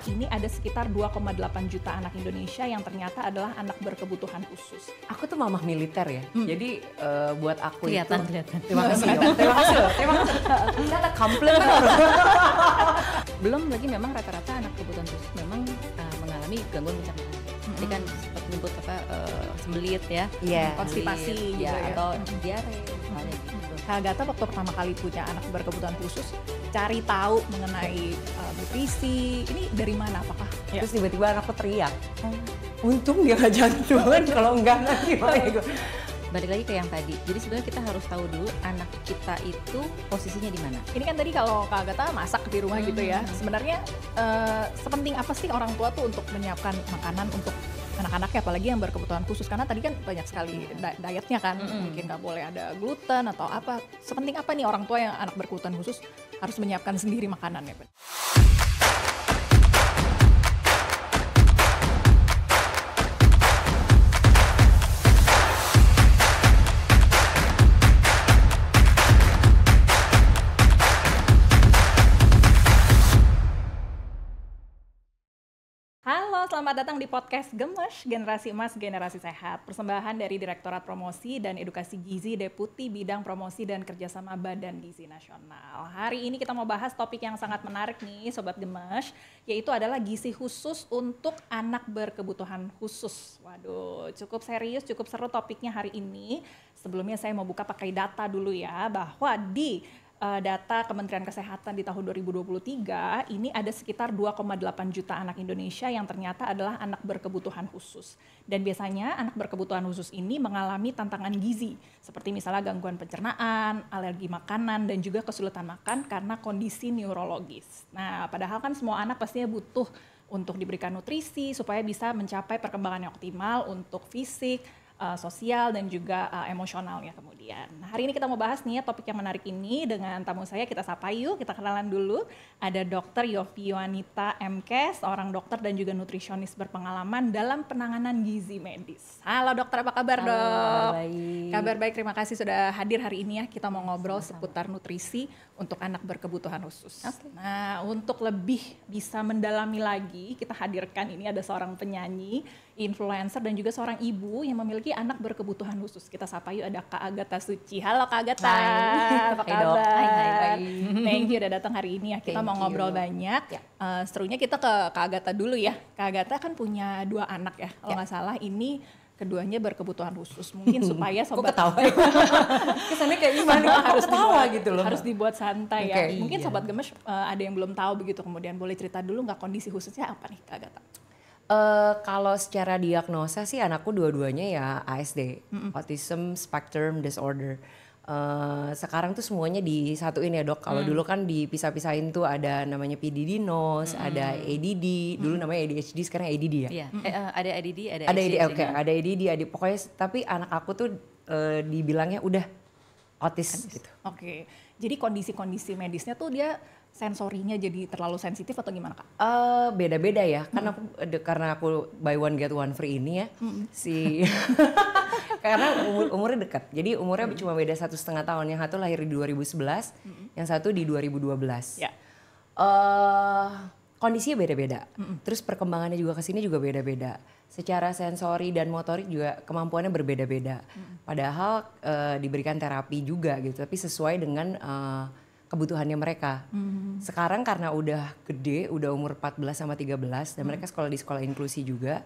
ini ada sekitar 2,8 juta anak Indonesia yang ternyata adalah anak berkebutuhan khusus. Aku tuh mamah militer ya, jadi buat aku Kelihatan. Terima kasih loh. Kita ada komplain. Belum lagi memang rata-rata anak kebutuhan khusus memang mengalami gangguan pencernaan. Tadi kan sempat menyebut sembelit ya, konstipasi ya, juga ya. atau diare misalnya gitu. Kak Agatha waktu pertama kali punya anak berkebutuhan khusus, cari tahu mengenai nutrisi, ini dari mana apakah? Terus tiba-tiba anakku teriak. Untung dia gak jantungan, kalau enggak nanti gimana. Balik lagi ke yang tadi, jadi sebenarnya kita harus tahu dulu anak kita itu posisinya di mana. Ini kan tadi kalau Kak Agatha masak di rumah gitu ya, sebenarnya sepenting apa sih orang tua tuh untuk menyiapkan makanan untuk anak-anaknya, apalagi yang berkebutuhan khusus, karena tadi kan banyak sekali dietnya kan, mungkin nggak boleh ada gluten atau apa. Sepenting apa nih orang tua yang anak berkebutuhan khusus harus menyiapkan sendiri makanannya? Halo, selamat datang di podcast Gemes, Generasi Emas, Generasi Sehat. Persembahan dari Direktorat Promosi dan Edukasi Gizi Deputi Bidang Promosi dan Kerjasama Badan Gizi Nasional. Hari ini kita mau bahas topik yang sangat menarik nih Sobat Gemes, yaitu adalah gizi khusus untuk anak berkebutuhan khusus. Waduh, cukup serius, cukup seru topiknya hari ini. Sebelumnya saya mau buka pakai data dulu ya, bahwa di data Kementerian Kesehatan di tahun 2023 ini ada sekitar 2,8 juta anak Indonesia yang ternyata adalah anak berkebutuhan khusus. Dan biasanya anak berkebutuhan khusus ini mengalami tantangan gizi seperti misalnya gangguan pencernaan, alergi makanan, dan juga kesulitan makan karena kondisi neurologis. Nah, padahal kan semua anak pastinya butuh untuk diberikan nutrisi supaya bisa mencapai perkembangan yang optimal untuk fisik, sosial, dan juga emosionalnya kemudian. Nah, hari ini kita mau bahas nih ya topik yang menarik ini dengan tamu saya. Kita sapa yuk, kita kenalan dulu. Ada Dr. Yofiwanita MK, seorang dokter dan juga nutrisionis berpengalaman dalam penanganan gizi medis. Halo dokter, apa kabar dok? Halo, baik. Kabar baik, terima kasih sudah hadir hari ini ya. Kita mau ngobrol seputar nutrisi untuk anak berkebutuhan khusus. Okay. Nah, untuk lebih bisa mendalami lagi, kita hadirkan ini ada seorang penyanyi, influencer, dan juga seorang ibu yang memiliki anak berkebutuhan khusus. Kita sapa yuk, ada Kak Agatha Suci. Halo Kak Agatha, apa kabar? Hai. Thank you udah datang hari ini ya. Kita mau ngobrol banyak. Serunya kita ke Kak Agatha dulu ya. Kak Agatha kan punya 2 anak ya, kalau nggak salah ini keduanya berkebutuhan khusus. Mungkin supaya sobat ketawa. Kesannya kayak gimana? harus ketawa dibuat, gitu loh. Harus dibuat santai ya. Okay, Mungkin sobat Gemes ada yang belum tahu begitu, kemudian boleh cerita dulu nggak kondisi khususnya apa nih Kak Agatha? Kalau secara diagnosa sih anakku dua-duanya ya ASD, Autism Spectrum Disorder. Sekarang tuh semuanya disatuin ya dok. Kalau dulu kan dipisah-pisahin tuh ada namanya PDD-NOS, ada ADD, dulu namanya ADHD, sekarang ADD ya. Iya, ada ADD, ada ADD, ADHD. ada ADD, pokoknya tapi anak aku tuh dibilangnya udah autis gitu. Oke. Jadi kondisi-kondisi medisnya tuh dia sensorinya jadi terlalu sensitif atau gimana Kak? Beda-beda ya, karena aku buy one get one free ini ya, karena umurnya dekat, jadi umurnya cuma beda 1,5 tahun, yang satu lahir di 2011, yang satu di 2012. Ya. Kondisinya beda-beda, terus perkembangannya juga kesini juga beda-beda. Secara sensori dan motorik juga kemampuannya berbeda-beda. Padahal diberikan terapi juga gitu, tapi sesuai dengan kebutuhannya mereka. Sekarang karena udah gede, udah umur 14 sama 13 dan mereka sekolah di sekolah inklusi juga.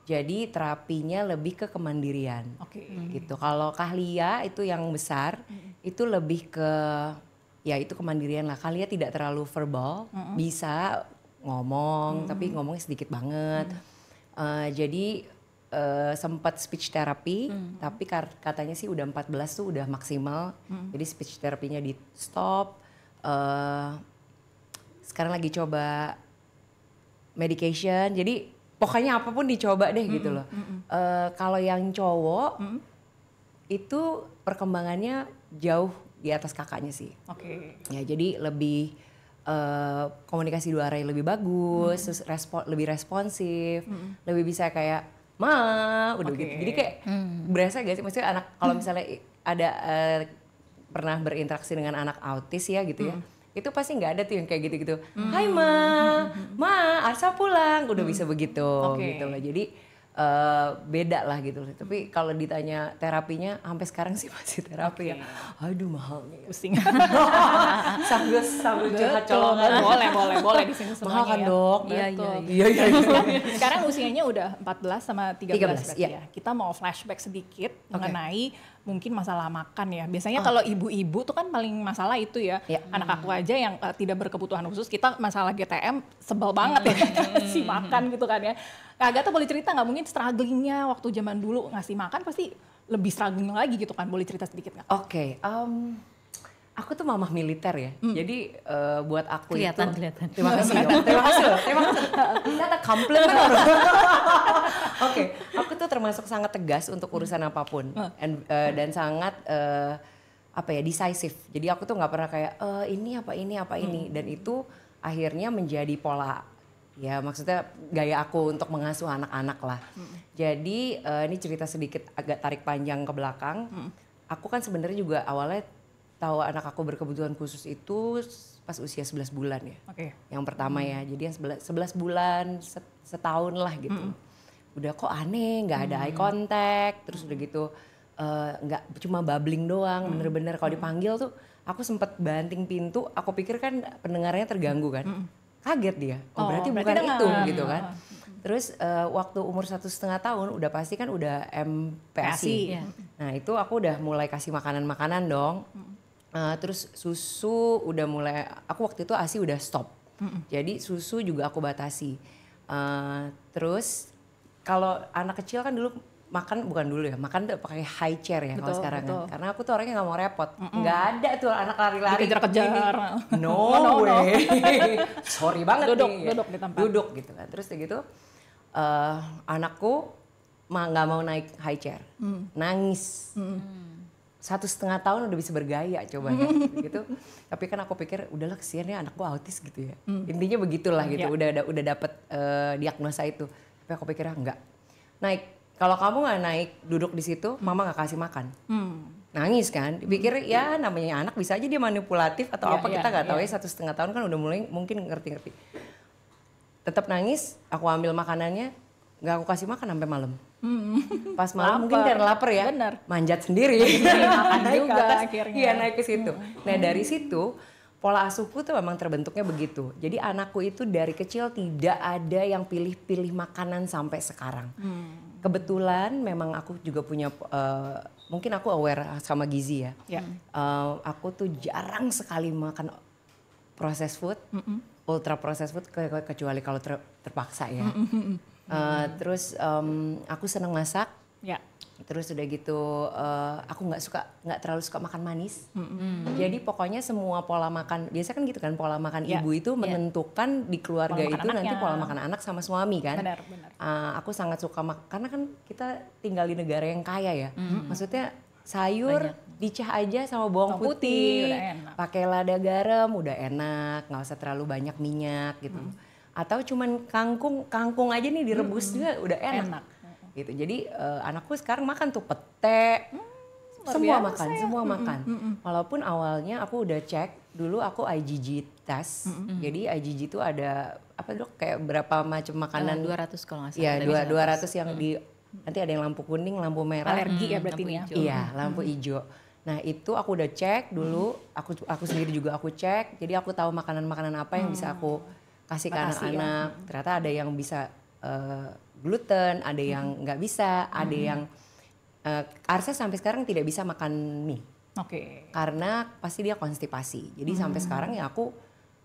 Jadi terapinya lebih ke kemandirian. Gitu. Kalau Kahlia itu yang besar, itu lebih ke ya itu kemandirian lah. Kahlia tidak terlalu verbal, bisa ngomong tapi ngomongnya sedikit banget. Jadi sempat speech therapy, tapi katanya sih udah 14 tuh udah maksimal. Jadi speech terapinya di stop. Sekarang lagi coba medication, jadi pokoknya apapun dicoba deh gitu loh. Kalau yang cowok itu perkembangannya jauh di atas kakaknya sih. Ya jadi lebih komunikasi dua arah lebih bagus, terus lebih responsif, lebih bisa kayak udah gitu. Jadi kayak berasa gak sih, maksudnya anak kalau misalnya ada pernah berinteraksi dengan anak autis ya gitu ya, itu pasti nggak ada tuh yang kayak gitu-gitu. Hai ma, Arsa pulang, udah bisa begitu gitu loh. Jadi beda lah gitu. Tapi kalau ditanya terapinya, sampai sekarang sih masih terapi ya. Aduh mahalnya. Pusing. sambil curhat colongan. Boleh di sini semuanya. Mahal kan dok? Iya. Sekarang usianya udah 14 sama 13 berarti iya. ya. Kita mau flashback sedikit mengenai mungkin masalah makan ya. Biasanya kalau ibu-ibu tuh kan paling masalah itu ya. Anak aku aja yang tidak berkebutuhan khusus, kita masalah GTM sebel banget ya ngasih makan gitu kan ya. Agatha boleh cerita nggak mungkin strugglingnya waktu zaman dulu ngasih makan pasti lebih struggling lagi gitu kan? Boleh cerita sedikit nggak? Oke, aku tuh mamah militer ya. Jadi buat aku Kelihatan. Terima kasih dok. Terima kasih. Kita ada komplain. Oke, aku tuh termasuk sangat tegas untuk urusan apapun dan sangat decisive. Jadi aku tuh nggak pernah kayak ini apa ini dan itu akhirnya menjadi pola. Ya maksudnya gaya aku untuk mengasuh anak-anak lah. Jadi ini cerita sedikit agak tarik panjang ke belakang. Aku kan sebenarnya juga awalnya tahu anak aku berkebutuhan khusus itu pas usia 11 bulan ya. Yang pertama ya. Jadi yang 11 bulan setahun lah gitu. Udah kok aneh, nggak ada eye contact, terus udah gitu nggak cuma babbling doang, bener-bener kalau dipanggil tuh aku sempet banting pintu, aku pikir kan pendengarannya terganggu kan. Kaget dia, berarti bukan itu gitu kan. Terus waktu umur 1,5 tahun udah pasti kan udah MPASI. Nah itu aku udah mulai kasih makanan-makanan dong. Terus susu udah mulai, aku waktu itu ASI udah stop. Jadi susu juga aku batasi. Terus kalau anak kecil kan dulu makan, bukan dulu ya, makan tuh pakai high chair ya kalau sekarang kan. Karena aku tuh orangnya nggak mau repot. Nggak ada tuh anak lari-lari. Dikejar-kejar. No way. Sorry banget nih. Duduk di tempat. Duduk gitu kan. Terus gitu anakku nggak mau naik high chair. Nangis. 1,5 tahun udah bisa bergaya coba ya gitu. Tapi kan aku pikir udahlah kesian ya anakku autis gitu ya. Intinya begitulah gitu. Udah dapet diagnosa itu. Tapi aku pikir enggak. Naik. Kalau kamu nggak naik duduk di situ, mama nggak kasih makan. Nangis kan, dipikir ya namanya anak bisa aja dia manipulatif atau apa kita nggak tahu ya 1,5 tahun kan udah mulai mungkin ngerti-ngerti. Tetap nangis, aku ambil makanannya, nggak aku kasih makan sampai malam. Pas malam mungkin karena lapar ya, manjat sendiri. Makan juga akhirnya. Iya naik ke situ. Nah dari situ pola asuhku tuh memang terbentuknya begitu. Jadi anakku itu dari kecil tidak ada yang pilih-pilih makanan sampai sekarang. Kebetulan memang aku juga punya, mungkin aku aware sama gizi ya. Aku tuh jarang sekali makan processed food, ultra processed food kecuali kalau terpaksa ya. Terus aku senang masak. Terus udah gitu aku nggak terlalu suka makan manis. Jadi pokoknya semua pola makan, biasa kan gitu kan pola makan ibu itu menentukan di keluarga pola itu nanti pola makan anak sama suami kan. Benar. Aku sangat suka karena kan kita tinggal di negara yang kaya ya. Maksudnya sayur dicah aja sama bawang putih, pakai lada garam udah enak, nggak usah terlalu banyak minyak gitu. Atau cuman kangkung aja nih direbus juga udah enak. Gitu. Jadi anakku sekarang makan tuh pete, semua makan. Walaupun awalnya aku udah cek, dulu aku IgG test. Jadi IgG itu ada apa dok kayak berapa macam makanan? 200 kalau nggak salah. Iya 200 yang nanti ada yang lampu kuning, lampu merah. Alergi ya berarti ini ya? Iya lampu hijau. Nah itu aku udah cek dulu, aku sendiri juga aku cek. Jadi aku tahu makanan-makanan apa yang bisa aku kasih ke anak-anak. Ternyata ada yang bisa gluten, ada yang nggak bisa, ada yang Arsa sampai sekarang tidak bisa makan mie. Karena pasti dia konstipasi. Jadi sampai sekarang ya aku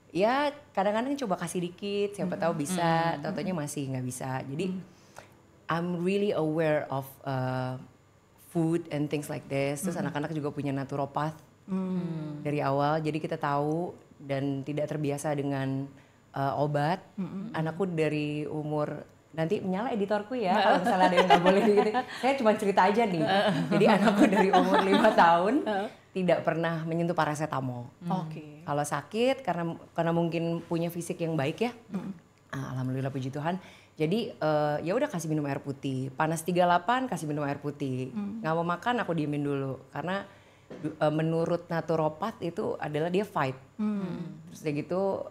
ya kadang-kadang coba kasih dikit, siapa tahu bisa, tentunya masih nggak bisa. Jadi I'm really aware of food and things like this. Terus anak-anak juga punya naturopath dari awal, jadi kita tahu dan tidak terbiasa dengan obat. Anakku dari umur nanti menyala editorku ya kalau misalnya ada yang nggak boleh gitu. Saya cuma cerita aja nih. Jadi anakku dari umur 5 tahun tidak pernah menyentuh paracetamol. Kalau sakit karena mungkin punya fisik yang baik ya. Alhamdulillah puji Tuhan. Jadi ya udah kasih minum air putih. Panas 38 kasih minum air putih. Nggak mau makan aku diemin dulu karena menurut naturopat itu adalah dia fight. Terus dia gitu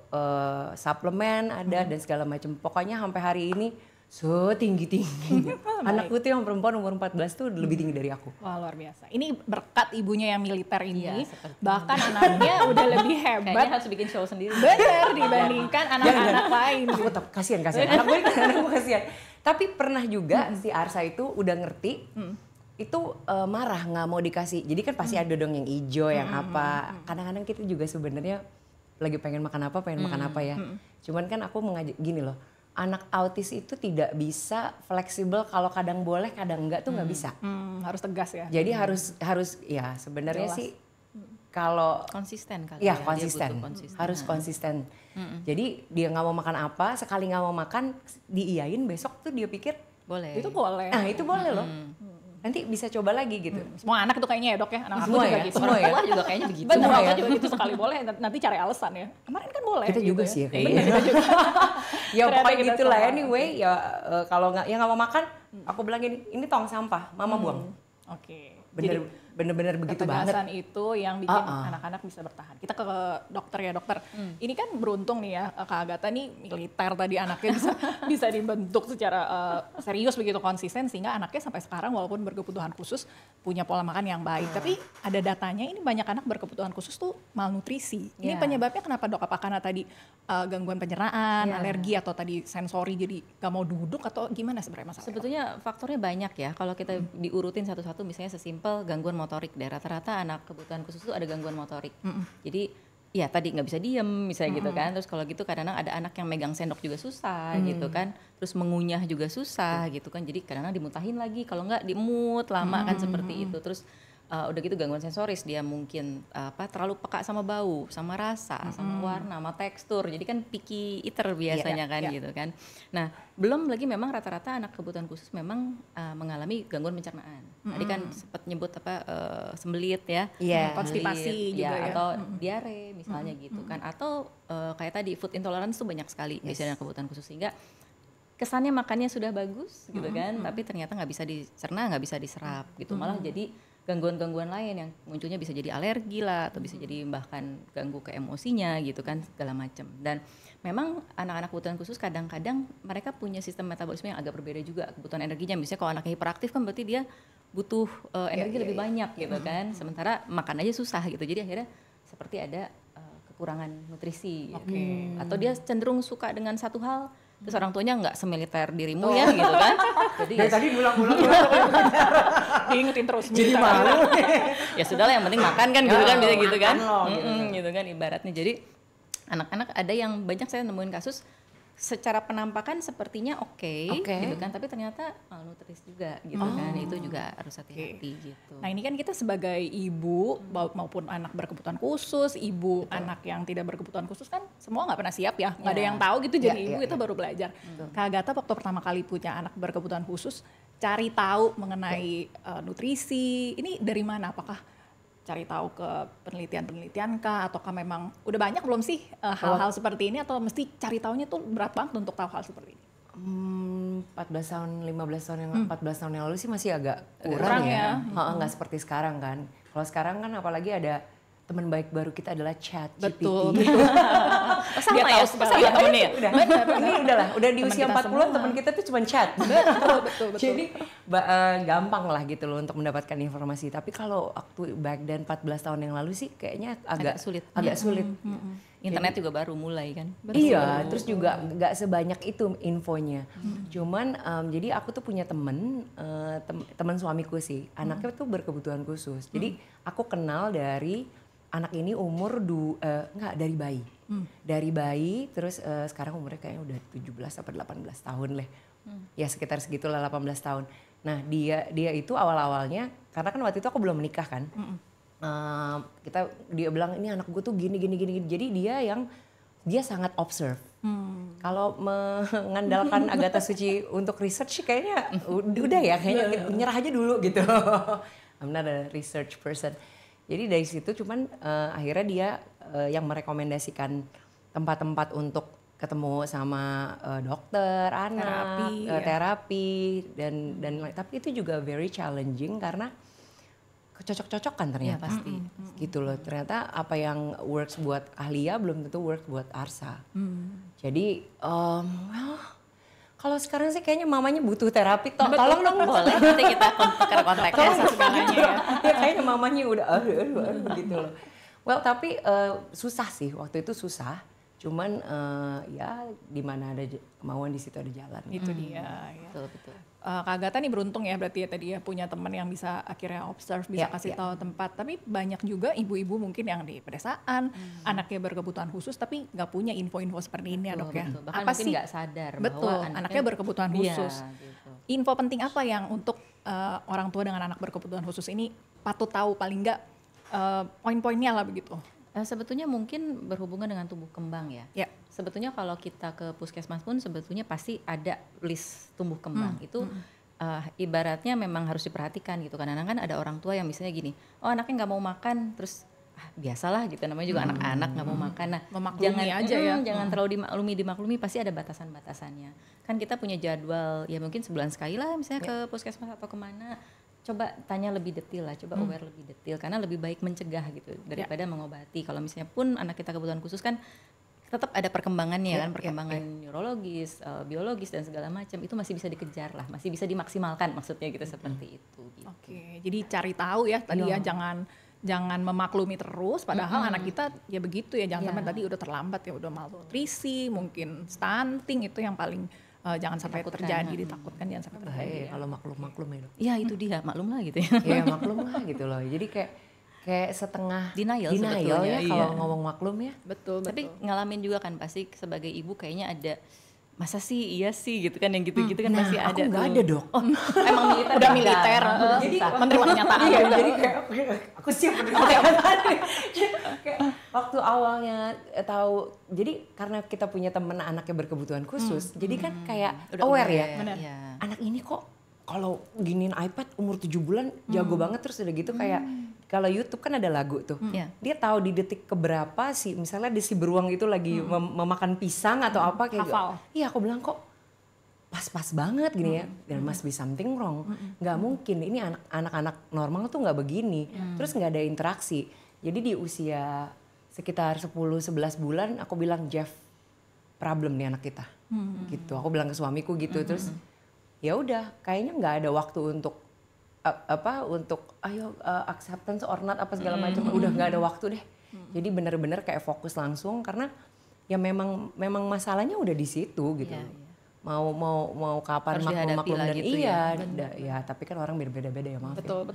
suplemen ada dan segala macam. Pokoknya sampai hari ini setinggi-tinggi. Anakku tuh yang perempuan umur 14 tuh lebih tinggi dari aku. Wah, luar biasa. Ini berkat ibunya yang militer ini, Iya, seperti bahkan anaknya udah lebih Kayaknya hebat. harus bikin show sendiri. Bener dibandingkan anak-anak lain. Aku tetap kasihan anak gue kan aku kasihan. Tapi pernah juga si Arsa itu udah ngerti itu marah nggak mau dikasih. Jadi kan pasti ada dong yang hijau yang apa. Kadang-kadang kita juga sebenarnya lagi pengen makan apa ya. Cuman kan aku mengajak gini loh. Anak autis itu tidak bisa fleksibel, kalau kadang boleh kadang enggak tuh nggak bisa. Harus tegas ya. Jadi harus ya sebenarnya Jelas. sih kalau Konsisten kali ya ya. Dia konsisten, butuh konsisten. harus konsisten. Jadi dia nggak mau makan apa, sekali nggak mau makan diiyain, besok tuh dia pikir Boleh. Itu boleh. nah itu boleh loh. Nanti bisa coba lagi gitu. Semua anak itu kayaknya ya dok ya. Anak aku Semua juga ya, gitu. semua Orang ya. tua juga kayaknya begitu. Bener, Semua aku ya. juga gitu sekali boleh. Nanti cari alasan ya. Kemarin kan boleh. Kita gitu juga ya. sih ya Bener, kayaknya. kita juga. Ya Ternyata pokoknya kita gitulah sama. anyway ya kalau nggak mau makan, aku bilang gini, ini tong sampah, mama buang. Oke. Bener-bener begitu banget. Ketegasan itu yang bikin anak-anak bisa bertahan. Kita ke dokter ya dokter. Ini kan beruntung nih ya Kak Agatha nih militer tadi anaknya bisa dibentuk secara serius begitu konsisten sehingga anaknya sampai sekarang walaupun berkebutuhan khusus punya pola makan yang baik. Tapi ada datanya ini banyak anak berkebutuhan khusus tuh malnutrisi. Ini Ya. penyebabnya kenapa dok? Apa karena tadi gangguan pencernaan, alergi atau tadi sensori jadi gak mau duduk atau gimana sebenarnya masalahnya? Sebetulnya faktornya banyak ya. Kalau kita diurutin satu-satu, misalnya sesimpel gangguan motorik. Rata-rata anak kebutuhan khusus itu ada gangguan motorik. Jadi ya tadi nggak bisa diem misalnya gitu kan. Terus kalau gitu kadang-kadang ada anak yang megang sendok juga susah gitu kan. Terus mengunyah juga susah gitu kan. Jadi kadang-kadang dimutahin lagi. Kalau nggak diemut lama kan seperti itu. Terus udah gitu gangguan sensoris, dia mungkin terlalu peka sama bau, sama rasa, sama warna, sama tekstur. Jadi kan picky eater biasanya kan gitu kan. Nah, belum lagi memang rata-rata anak kebutuhan khusus memang mengalami gangguan pencernaan. Tadi kan sempat nyebut sembelit ya. Iya. Konstipasi juga ya. Atau diare misalnya gitu kan. Atau kayak tadi food intolerance tuh banyak sekali biasanya anak kebutuhan khusus, sehingga kesannya makannya sudah bagus gitu kan, tapi ternyata nggak bisa dicerna, nggak bisa diserap gitu, malah jadi gangguan-gangguan lain yang munculnya bisa jadi alergi lah, atau bisa jadi bahkan ganggu ke emosinya gitu kan, segala macam. Dan memang anak-anak kebutuhan khusus kadang-kadang mereka punya sistem metabolisme yang agak berbeda juga, kebutuhan energinya. Misalnya kalau anaknya hiperaktif kan berarti dia butuh energi lebih banyak gitu kan, sementara makan aja susah gitu, jadi akhirnya seperti ada kekurangan nutrisi gitu. Atau dia cenderung suka dengan satu hal, terus orang tuanya nggak semiliter dirimu ya gitu kan. Jadi Dari tadi ulang-ulang Diingetin terus. jadi malu. ya sudahlah, yang penting makan kan gitu kan, bisa gitu kan. Makan loh, gitu. Gitu kan ibaratnya. Jadi anak-anak ada yang banyak saya nemuin kasus secara penampakan sepertinya oke, gitu kan, tapi ternyata malnutris juga gitu kan. Itu juga harus hati-hati gitu. Nah ini kan kita sebagai ibu maupun anak berkebutuhan khusus, ibu anak yang tidak berkebutuhan khusus kan semua nggak pernah siap ya, nggak ada yang tahu gitu jadi ibu, kita baru belajar. Kak Agatha waktu pertama kali punya anak berkebutuhan khusus, cari tahu mengenai nutrisi, ini dari mana? Apakah cari tahu ke penelitian-penelitian kah, ataukah memang udah banyak belum sih hal-hal seperti ini, atau mesti cari tahunya tuh berat banget untuk tahu hal seperti ini? 14 tahun, 15 tahun yang 14 tahun yang lalu sih masih agak Kurang kurang ya. ya. Nggak seperti sekarang kan. Kalau sekarang kan apalagi ada teman baik baru kita adalah ChatGPT. Betul. Sama Dia ya, tahu segala sama temennya ya? Udah, ini udah di Teman usia kita 40-an semua. teman kita tuh cuma chat. betul. Jadi gampang lah gitu loh untuk mendapatkan informasi. Tapi kalau waktu back then 14 tahun yang lalu sih kayaknya agak sulit. Agak sulit. Internet juga baru mulai kan. Iya, terus juga nggak sebanyak itu infonya. Cuman jadi aku tuh punya teman suamiku sih, anaknya tuh berkebutuhan khusus. Jadi aku kenal dari anak ini umur dari bayi. Dari bayi terus sekarang umurnya kayaknya udah 17 atau 18 tahun lah. Ya sekitar segitulah 18 tahun. Nah, dia itu awal-awalnya karena kan waktu itu aku belum menikah kan. Dia bilang ini anak gue tuh gini. Jadi dia sangat observe. Kalau mengandalkan Agatha Suci untuk research kayaknya udah ya, kayaknya nyerah aja dulu gitu. I'm not a research person. Jadi dari situ cuman akhirnya dia yang merekomendasikan tempat-tempat untuk ketemu sama dokter anak, terapi dan tapi itu juga very challenging karena kecocok-cocokan Iya ternyata. pasti. Gitu loh, ternyata apa yang works buat Ahlia belum tentu works buat Arsa. Jadi well, kalau sekarang sih kayaknya mamanya butuh terapi, tolong dong. Boleh nanti kita tukar kontaknya segalanya ya. Ya kayaknya mamanya udah aduh gitu loh. Well tapi susah sih, waktu itu susah. Cuman ya di mana ada kemauan di situ ada jalan. Itu dia ya. Betul. Kak Agatha nih beruntung ya berarti ya tadi ya punya teman yang bisa akhirnya observe, bisa kasih tahu tempat. Tapi banyak juga ibu-ibu mungkin yang di pedesaan, anaknya berkebutuhan khusus tapi nggak punya info-info seperti ini ya dok ya. Betul. Bahkan apa mungkin sih? nggak sadar Betul, bahwa anaknya berkebutuhan khusus. gitu. Info penting apa yang untuk orang tua dengan anak berkebutuhan khusus ini patut tahu paling nggak poin-poinnya lah begitu. Sebetulnya mungkin berhubungan dengan tumbuh kembang ya. Ya. Sebetulnya kalau kita ke puskesmas pun sebetulnya pasti ada list tumbuh kembang. Itu ibaratnya memang harus diperhatikan gitu. Kadang-kadang kan ada orang tua yang misalnya gini, oh anaknya nggak mau makan, terus biasalah gitu, namanya juga anak-anak nggak mau makan. Nah, Memaklumi aja ya. Jangan terlalu dimaklumi, pasti ada batasan-batasannya. Kan kita punya jadwal, ya mungkin sebulan sekali lah misalnya ke puskesmas atau kemana. Coba tanya lebih detail lah, coba aware lebih detail, karena lebih baik mencegah gitu daripada mengobati. Kalau misalnya pun anak kita kebutuhan khusus kan tetap ada perkembangannya kan, perkembangan neurologis, biologis dan segala macam itu masih bisa dikejar lah, masih bisa dimaksimalkan maksudnya gitu seperti itu. Gitu. Oke, jadi cari tahu ya tadi ya, jangan memaklumi terus, padahal anak kita ya begitu ya, jangan sampai tadi udah terlambat ya, udah malnutrisi, mungkin stunting, itu yang paling jangan sampai terjadi, ditakutkan jangan sampai terjadi. Kalau maklum ya dok. Ya itu dia, maklum lah gitu ya. Ya maklum lah gitu loh. Jadi kayak setengah denial ya sebetulnya, kalau ngomong maklum ya. Betul. Tapi ngalamin juga kan pasti sebagai ibu kayaknya ada masa sih iya sih gitu kan, yang gitu-gitu kan masih ada. Aku nggak tuh. ada dok. Emang militer Udah militer, Jadi menerima kenyataan. Iya, jadi kayak aku siap menerima kenyataan. Kayak waktu awalnya tahu, jadi karena kita punya temen anaknya berkebutuhan khusus, jadi kan kayak Udah aware ya. Benar. Iya. Anak ini kok kalau giniin iPad umur 7 bulan jago banget, terus udah gitu kayak kalau YouTube kan ada lagu tuh. Iya. Dia tahu di detik keberapa sih, misalnya di si beruang itu lagi memakan pisang atau apa kayak Hafal. Iya, aku bilang kok pas-pas banget gini ya. There must be something wrong. Nggak mungkin, ini anak-anak normal tuh nggak begini. Terus nggak ada interaksi. Jadi di usia sekitar 10-11 bulan aku bilang, Jeff, problem nih anak kita. Gitu. Aku bilang ke suamiku gitu. Terus ya udah, kayaknya nggak ada waktu untuk ayo acceptance or not apa segala macam. Udah nggak ada waktu deh. Jadi benar-benar kayak fokus langsung, karena ya memang masalahnya udah di situ gitu. Iya. Mau kapan Harus dihadapi maklum lah dan gitu iya ya. ya tapi kan orang beda-beda ya, maaf. Betul.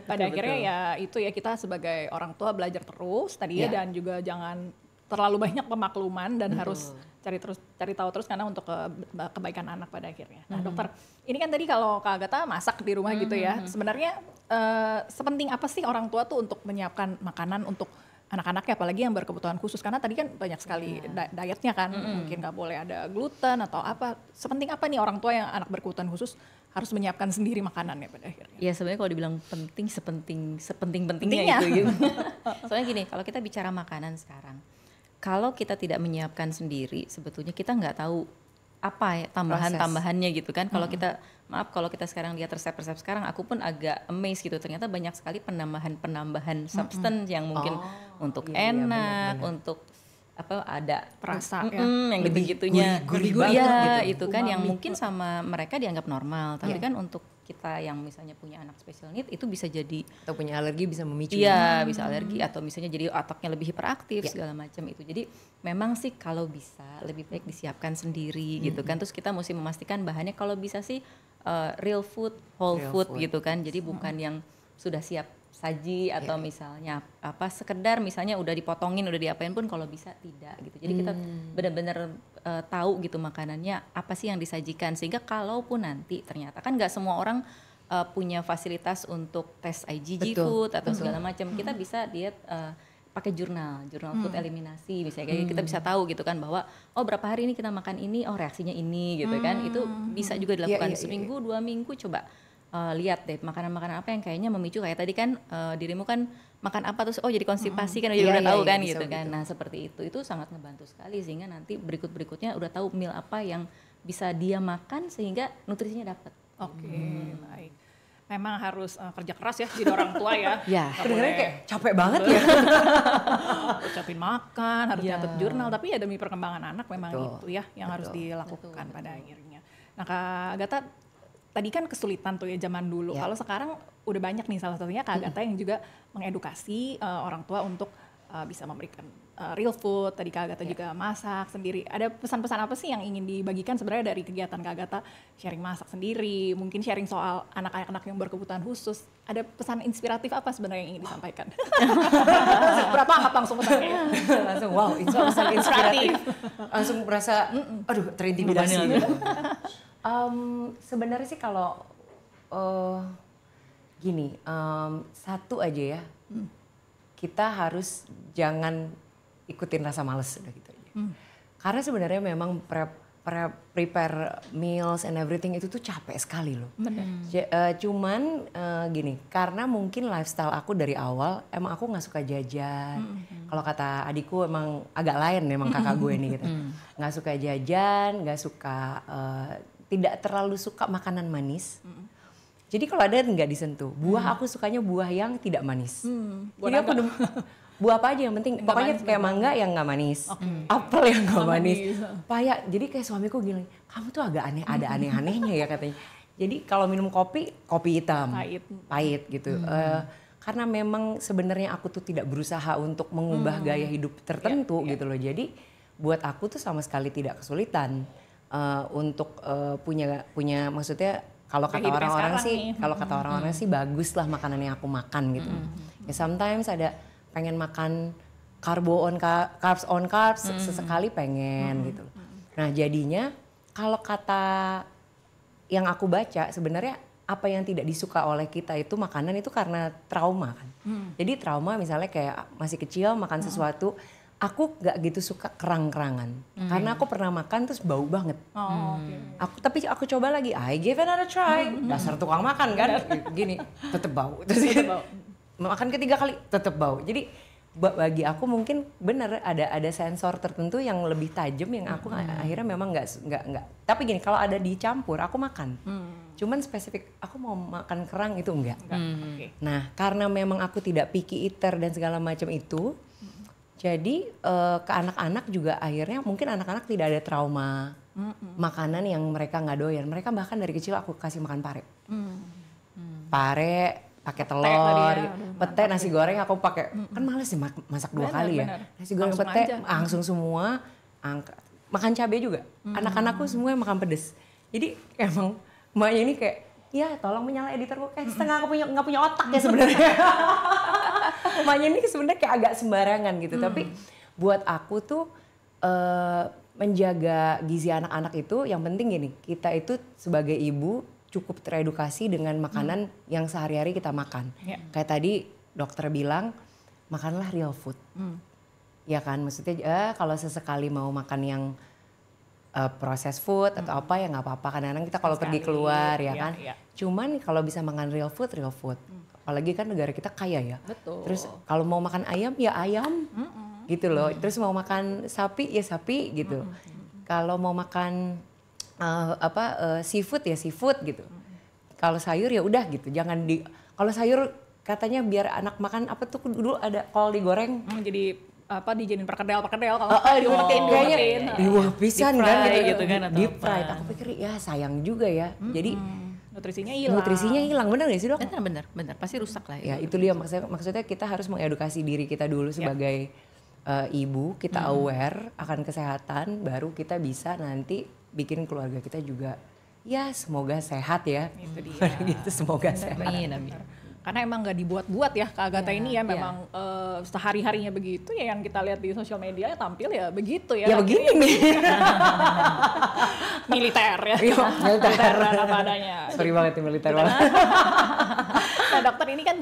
Pada akhirnya ya itu ya, kita sebagai orang tua belajar terus tadi ya, dan juga jangan terlalu banyak pemakluman dan harus cari tahu terus karena untuk kebaikan anak pada akhirnya. Nah dokter, ini kan tadi kalau Kak Agatha masak di rumah gitu ya, sebenarnya sepenting apa sih orang tua tuh untuk menyiapkan makanan untuk anak-anaknya, apalagi yang berkebutuhan khusus, karena tadi kan banyak sekali dietnya kan, mungkin nggak boleh ada gluten atau apa. Sepenting apa nih orang tua yang anak berkebutuhan khusus harus menyiapkan sendiri makanannya pada akhirnya? Ya sebenarnya kalau dibilang penting, sepenting-pentingnya itu gitu. Soalnya gini, kalau kita bicara makanan sekarang, kalau kita tidak menyiapkan sendiri, sebetulnya kita nggak tahu apa ya tambahan-tambahannya gitu kan. Kalau kita, maaf kalau kita sekarang lihat resep-resep sekarang, aku pun agak amazed gitu. Ternyata banyak sekali penambahan substance yang mungkin untuk enak, benar. untuk apa ada Perasa ya. yang gitu-gitunya. Gurih Iya, gitu. itu kan yang mungkin sama mereka dianggap normal, tapi kan untuk kita yang misalnya punya anak special need itu bisa jadi Atau punya alergi bisa memicu. iya, bisa alergi atau misalnya jadi otaknya lebih hiperaktif segala macam itu. Jadi memang sih kalau bisa lebih baik disiapkan sendiri gitu kan. Terus kita mesti memastikan bahannya kalau bisa sih real food, whole food gitu kan. Jadi bukan yang sudah siap saji atau misalnya apa sekedar misalnya udah dipotongin, udah diapain pun kalau bisa tidak gitu. Jadi kita benar-benar tahu gitu makanannya apa sih yang disajikan, sehingga kalaupun nanti ternyata kan nggak semua orang punya fasilitas untuk tes IgG food atau segala macam, kita bisa diet pakai jurnal food eliminasi misalnya, kayak kita bisa tahu gitu kan bahwa oh berapa hari ini kita makan ini, oh reaksinya ini gitu kan. Itu bisa juga dilakukan seminggu 2 minggu, coba lihat deh makanan-makanan apa yang kayaknya memicu, kayak tadi kan dirimu kan makan apa terus oh jadi konstipasi kan udah tahu kan gitu kan. Nah seperti itu sangat ngebantu sekali, sehingga nanti berikutnya udah tahu meal apa yang bisa dia makan sehingga nutrisinya dapat. Oke, baik. memang harus kerja keras ya jadi orang tua ya. Ya. Kedengarannya kayak capek banget ya. Ucapin makan, harus Ya. nyatet jurnal, tapi ya demi perkembangan anak memang Betul. itu ya yang harus Betul. dilakukan pada akhirnya. Nah Kak Agatha, tadi kan kesulitan tuh ya zaman dulu. Ya. Kalau sekarang udah banyak nih, salah satunya Kak Agatha yang juga mengedukasi orang tua untuk bisa memberikan real food. Tadi Kak Agatha juga masak sendiri. Ada pesan-pesan apa sih yang ingin dibagikan sebenarnya dari kegiatan Kak Agatha? Sharing masak sendiri, mungkin sharing soal anak-anak yang berkebutuhan khusus. Ada pesan inspiratif apa sebenarnya yang ingin disampaikan? Berapa angkat langsung pesannya? Langsung wow, itu pesan inspiratif. Langsung merasa aduh terintimidasi. Sebenarnya sih kalau gini, satu aja ya. Kita harus jangan ikutin rasa males udah gitu aja. Karena sebenarnya memang prepare meals and everything itu tuh capek sekali loh. Cuman gini, karena mungkin lifestyle aku dari awal emang aku nggak suka jajan. Kalau kata adikku emang agak lain memang kakak gue nih gitu. Nggak suka jajan, nggak suka tidak terlalu suka makanan manis. Jadi kalau ada nggak disentuh. Buah aku sukanya buah yang tidak manis. Jadi aku buah apa aja yang penting. Pokoknya kayak mangga yang nggak manis, apel yang nggak manis, paya. Jadi kayak suamiku bilang, kamu tuh agak aneh, ada aneh-anehnya ya katanya. Jadi kalau minum kopi hitam, pahit gitu. Karena memang sebenarnya aku tuh tidak berusaha untuk mengubah gaya hidup tertentu gitu loh. Jadi buat aku tuh sama sekali tidak kesulitan untuk punya maksudnya. Kalau kata orang-orang sih, bagus lah makanan yang aku makan gitu. Ya sometimes ada pengen makan carbs on carbs, sesekali pengen gitu. Nah jadinya kalau kata yang aku baca sebenarnya apa yang tidak disuka oleh kita itu makanan itu karena trauma kan. Jadi trauma misalnya kayak masih kecil makan sesuatu. Aku gak gitu suka kerang-kerangan. Karena aku pernah makan terus bau banget. Tapi aku coba lagi, I give another try. Dasar tukang makan kan. Gini, tetep bau. Terus makan ketiga kali, tetep bau. Jadi bagi aku mungkin bener ada sensor tertentu yang lebih tajam yang aku akhirnya memang gak. Tapi gini, kalau ada dicampur aku makan. Cuman spesifik, aku mau makan kerang itu enggak. Nah karena memang aku tidak picky eater dan segala macam itu. Jadi ke anak-anak juga akhirnya mungkin anak-anak tidak ada trauma makanan yang mereka nggak doyan. Mereka bahkan dari kecil aku kasih makan pare. Pare pakai telur, pete, nasi goreng aku pakai. Kan males sih masak dua kali ya. Nasi goreng langsung pete langsung semua. Makan cabai juga. Anak-anakku semua makan pedes. Jadi emang emaknya ini kayak, ya tolong menyala editorku. Setengah aku nggak punya otak ya sebenarnya. Emaknya ini sebenarnya kayak agak sembarangan gitu. Tapi buat aku tuh menjaga gizi anak-anak itu yang penting gini. Kita itu sebagai ibu cukup teredukasi dengan makanan yang sehari-hari kita makan. Kayak tadi dokter bilang makanlah real food. Ya kan maksudnya kalau sesekali mau makan yang proses food atau apa ya nggak apa-apa. Kadang-kadang kita kalau pergi keluar ya kan. Cuman kalau bisa makan real food. Apalagi kan negara kita kaya ya. Betul. Terus kalau mau makan ayam ya ayam gitu loh. Terus mau makan sapi ya sapi gitu. Kalau mau makan seafood ya seafood gitu. Kalau sayur ya udah gitu. Kalau sayur katanya biar anak makan apa tuh dulu ada kol digoreng. Jadi dijadiin perkedel kalau kayaknya wah pisan kan gitu kan atau deep fried. Aku pikir ya sayang juga ya. Jadi nutrisinya hilang. Bener gak sih dok? Bener pasti rusak lah ya itu dia maksudnya kita harus mengedukasi diri kita dulu sebagai ibu, kita aware akan kesehatan, baru kita bisa nanti bikin keluarga kita juga ya semoga sehat ya. Itu dia. Gitu, semoga sehat. Amin. Karena emang nggak dibuat-buat ya Kak Agatha ini ya memang sehari-harinya begitu ya, yang kita lihat di sosial media tampil ya begitu ya. Ya begini nih. Militer ya. Militer apa adanya. Sorry banget nih militer banget. Nah dokter ini kan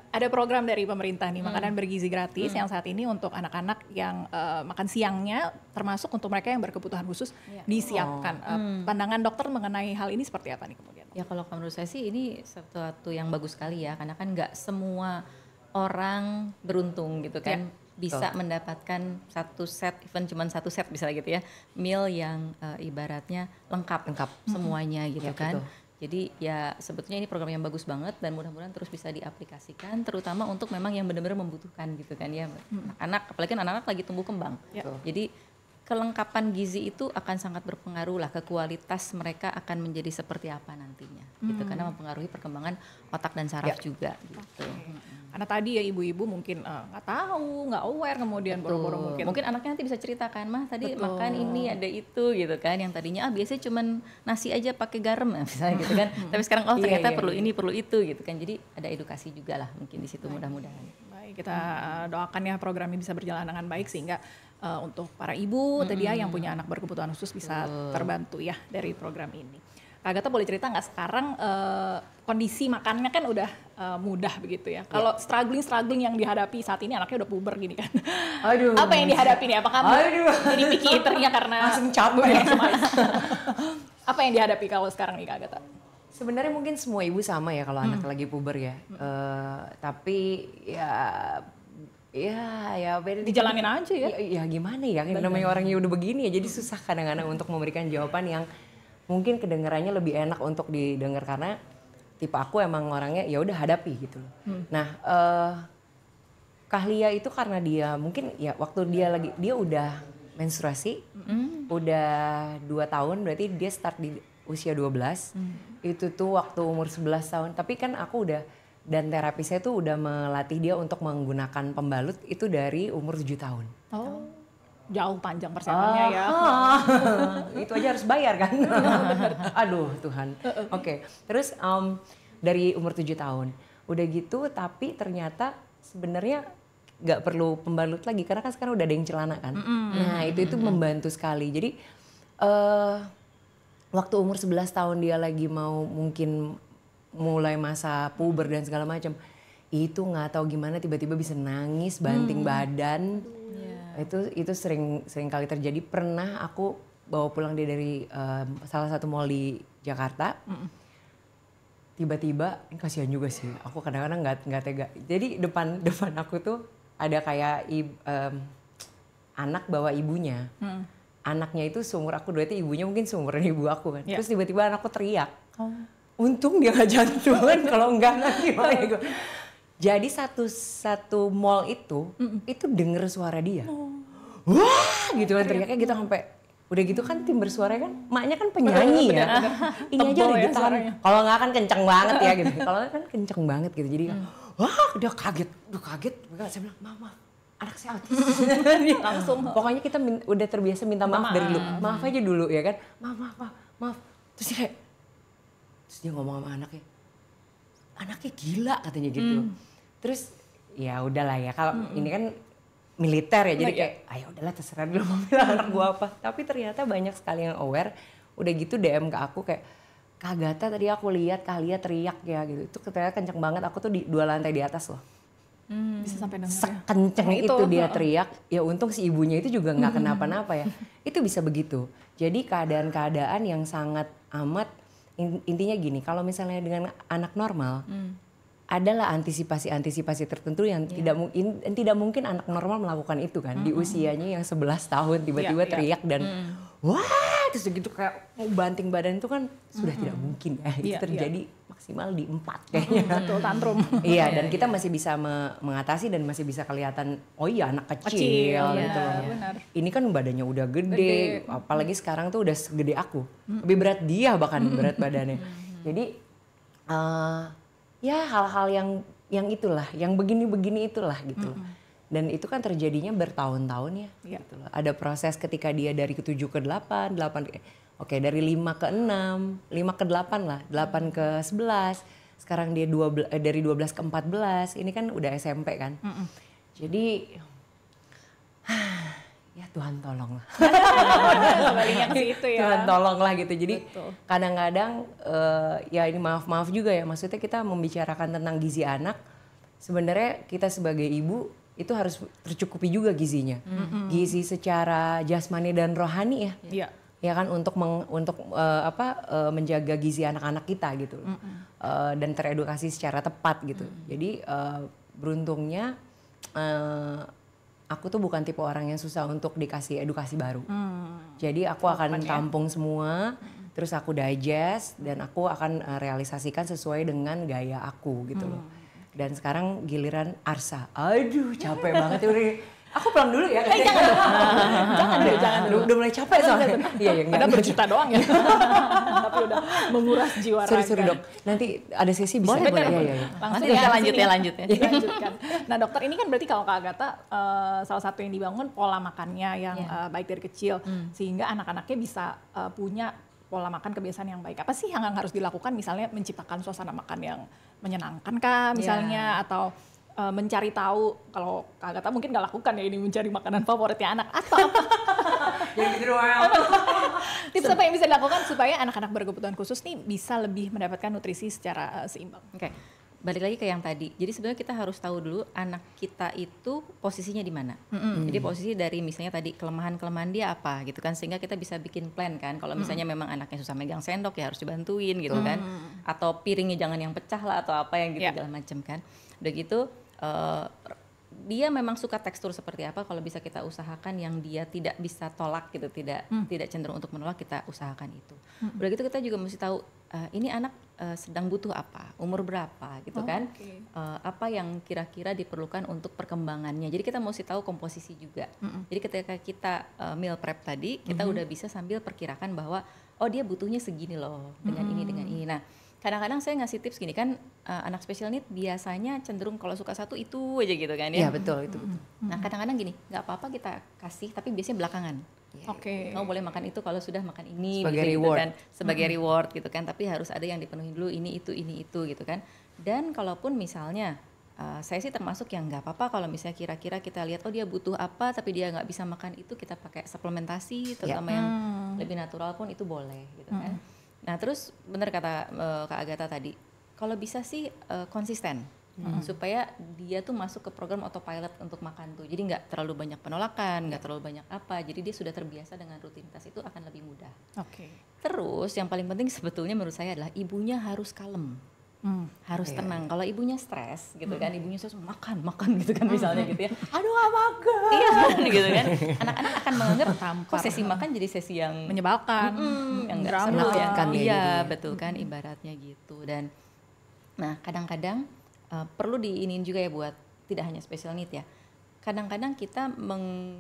ada program dari pemerintah nih makanan bergizi gratis yang saat ini untuk anak-anak yang makan siangnya termasuk untuk mereka yang berkebutuhan khusus disiapkan. Pandangan dokter mengenai hal ini seperti apa nih kemudian? Ya kalau menurut saya sih ini sesuatu yang bagus sekali ya, karena kan nggak semua orang beruntung gitu kan bisa mendapatkan satu set, even cuma satu set bisa gitu ya, meal yang ibaratnya lengkap semuanya gitu kan. Betul. Jadi ya sebetulnya ini program yang bagus banget dan mudah-mudahan terus bisa diaplikasikan, terutama untuk memang yang benar-benar membutuhkan gitu kan ya, anak, apalagi kan anak-anak lagi tumbuh kembang. Ya. Jadi kelengkapan gizi itu akan sangat berpengaruh lah ke kualitas mereka akan menjadi seperti apa nantinya, gitu, karena mempengaruhi perkembangan otak dan saraf juga. Gitu. Karena tadi ya ibu-ibu mungkin nggak tahu, nggak aware, kemudian boro-boro mungkin anaknya nanti bisa ceritakan, mah tadi Betul. makan ini ada itu gitu kan, yang tadinya biasanya cuman nasi aja pakai garam misalnya gitu kan, tapi sekarang ternyata perlu ini perlu itu gitu kan, jadi ada edukasi juga lah mungkin di situ mudah-mudahan. Baik, kita doakan ya programnya bisa berjalan dengan baik sehingga untuk para ibu tadi ya yang punya anak berkebutuhan khusus bisa terbantu ya dari program ini. Kak Agatha boleh cerita nggak sekarang kondisi makannya kan udah mudah begitu ya. Kalau struggling yang dihadapi saat ini anaknya udah puber gini kan. Aduh. Apa yang dihadapi nih? Apakah jadi picky eater-nya karena langsung capek. Apa yang dihadapi kalau sekarang nih Kak Agatha? Sebenarnya mungkin semua ibu sama ya kalau anak lagi puber ya. Tapi ya beda. Dijalanin aja ya. Ya gimana ya, namanya orangnya udah begini ya, jadi susah kadang-kadang untuk memberikan jawaban yang mungkin kedengarannya lebih enak untuk didengar karena tipe aku emang orangnya ya udah hadapi gitu loh. Nah, Kahlia itu karena dia mungkin ya waktu dia udah menstruasi, udah 2 tahun, berarti dia start di usia 12. Itu tuh waktu umur 11 tahun, tapi kan aku udah, dan terapisnya tuh udah melatih dia untuk menggunakan pembalut itu dari umur 7 tahun. Oh, jauh panjang persiapannya ya. Itu aja harus bayar kan. Aduh Tuhan. Oke. Terus dari umur 7 tahun. Udah gitu tapi ternyata sebenarnya gak perlu pembalut lagi karena kan sekarang udah ada yang celana kan. Nah itu membantu sekali. Jadi waktu umur 11 tahun dia lagi mau mungkin mulai masa puber dan segala macam, itu nggak tahu gimana tiba-tiba bisa nangis, banting badan. Itu sering kali terjadi. Pernah aku bawa pulang dia dari salah satu mall di Jakarta. Tiba-tiba, ini kasihan juga sih. Aku kadang-kadang nggak tega. Jadi depan aku tuh ada kayak anak bawa ibunya. Anaknya itu seumur aku, berarti ibunya mungkin seumuran ibu aku kan. Terus tiba-tiba anakku teriak. Untung dia gak jantungan, kalau enggak nanti malah gue. Jadi satu mall itu denger suara dia. Wah gitu kan teriaknya gitu sampai udah gitu kan tim bersuara kan, maknya kan penyanyi ya. Ini aja ribetan. Kalau nggak kan kenceng banget ya gitu. Kalau kan kenceng banget gitu. Jadi wah dia kaget. Saya bilang mama anak saya autis. Langsung. Pokoknya kita udah terbiasa minta maaf dari dulu. Maaf aja dulu ya kan. Maaf. Terus dia ngomong sama anaknya gila katanya gitu. Terus ya udahlah ya kalau ini kan militer ya jadi kayak ayo udahlah terserah dulu mau bilang anak gua apa. Tapi ternyata banyak sekali yang aware. Udah gitu DM ke aku kayak Kak Agatha tadi aku lihat Kahlia teriak ya gitu. Itu ternyata kenceng banget, aku tuh di 2 lantai di atas loh. Bisa sampai dengar ya. Sekenceng itu dia teriak. Ya untung si ibunya itu juga nggak kenapa-napa ya. Itu bisa begitu. Jadi keadaan-keadaan yang sangat amat intinya gini, kalau misalnya dengan anak normal, adalah antisipasi tertentu yang tidak mungkin anak normal melakukan itu kan. Di usianya yang 11 tahun tiba-tiba teriak dan wah terus gitu kayak mau banting badan itu kan sudah tidak mungkin ya. Itu terjadi maksimal di 4 kayaknya. Betul, tantrum. Iya dan kita masih bisa mengatasi dan masih bisa kelihatan oh iya anak kecil gitu loh. Benar. Ini kan badannya udah gede, apalagi sekarang tuh udah segede aku. Lebih berat dia bahkan berat badannya. Jadi ya hal-hal yang itulah, yang begini-begini itulah gitu. Dan itu kan terjadinya bertahun-tahun ya. Gitu loh. Ada proses ketika dia dari ke 7 ke 8, dari 5 ke 6, 5 ke 8 lah, 8 ke 11. Sekarang dia dari 12 ke 14, ini kan udah SMP kan. Jadi ya Tuhan tolong lah. Tuhan tolong lah gitu. Jadi kadang-kadang ya ini maaf juga ya. Maksudnya kita membicarakan tentang gizi anak. Sebenarnya kita sebagai ibu itu harus tercukupi juga gizinya. Gizi secara jasmani dan rohani ya. Ya kan untuk menjaga gizi anak-anak kita gitu. Dan teredukasi secara tepat gitu. Jadi beruntungnya aku tuh bukan tipe orang yang susah untuk dikasih edukasi baru. Jadi aku akan tampung semua, terus aku digest dan aku akan realisasikan sesuai dengan gaya aku gitu loh. Dan sekarang giliran Arsa. Aduh capek banget udah. Aku pulang dulu ya. Jangan dong. Jangan dulu. Udah mulai capek soalnya. Iya Ada berjuta doang ya. Tapi udah menguras jiwa raga. Sorry Dok. Nanti ada sesi bisa. Boleh. Iya. Langsung kita lanjut ya. Dilanjutkan. Nah dokter, ini kan berarti kalau Kak Agatha salah satu yang dibangun pola makannya yang baik dari kecil. Sehingga anak-anaknya bisa punya pola makan kebiasaan yang baik. Apa sih yang harus dilakukan, misalnya menciptakan suasana makan yang menyenangkan kah misalnya, atau mencari tahu, kalau Kak Agatha mungkin nggak lakukan ya ini, mencari makanan favoritnya anak atau apa? Yang gitu doang. Tips apa yang bisa dilakukan supaya anak-anak berkebutuhan khusus nih bisa lebih mendapatkan nutrisi secara seimbang? Oke. Balik lagi ke yang tadi. Jadi sebenarnya kita harus tahu dulu anak kita itu posisinya di mana. Jadi posisi dari misalnya tadi kelemahan-kelemahan dia apa gitu kan, sehingga kita bisa bikin plan kan. Kalau misalnya memang anaknya susah megang sendok ya harus dibantuin gitu kan. Atau piringnya jangan yang pecah lah atau apa yang gitu segala macam kan. Udah gitu dia memang suka tekstur seperti apa, kalau bisa kita usahakan yang dia tidak bisa tolak gitu, tidak cenderung untuk menolak, kita usahakan itu. Udah gitu kita juga mesti tahu ini anak sedang butuh apa, umur berapa gitu kan, apa yang kira-kira diperlukan untuk perkembangannya. Jadi kita mesti tahu komposisi juga. Jadi ketika kita meal prep tadi, kita udah bisa sambil perkirakan bahwa oh dia butuhnya segini loh dengan ini. Nah kadang-kadang saya ngasih tips gini kan, anak special need biasanya cenderung kalau suka satu itu aja gitu kan ya. Iya betul itu. Nah kadang-kadang gini, nggak apa-apa kita kasih, tapi biasanya belakangan. Kamu boleh makan itu kalau sudah makan ini sebagai gitu, reward kan, sebagai reward gitu kan. Tapi harus ada yang dipenuhi dulu, ini itu gitu kan. Dan kalaupun misalnya saya sih termasuk yang nggak apa-apa kalau misalnya kira-kira kita lihat oh dia butuh apa tapi dia nggak bisa makan itu, kita pakai suplementasi terutama yang lebih natural pun itu boleh gitu kan. Nah terus benar kata Kak Agatha tadi, kalau bisa sih konsisten supaya dia tuh masuk ke program autopilot untuk makan tuh. Jadi nggak terlalu banyak penolakan, nggak terlalu banyak apa. Jadi dia sudah terbiasa dengan rutinitas itu, akan lebih mudah. Terus yang paling penting sebetulnya menurut saya adalah ibunya harus kalem. Harus tenang. Kalau ibunya stres gitu kan, ibunya stres makan gitu kan misalnya gitu ya. Aduh gak makan. Iya gitu kan. Anak-anak akan menganggap kok sesi makan jadi sesi yang menyebalkan, yang enggak seru ya. Iya, betul kan ibaratnya gitu. Dan nah, kadang-kadang perlu diinin juga ya buat tidak hanya special need ya. Kadang-kadang kita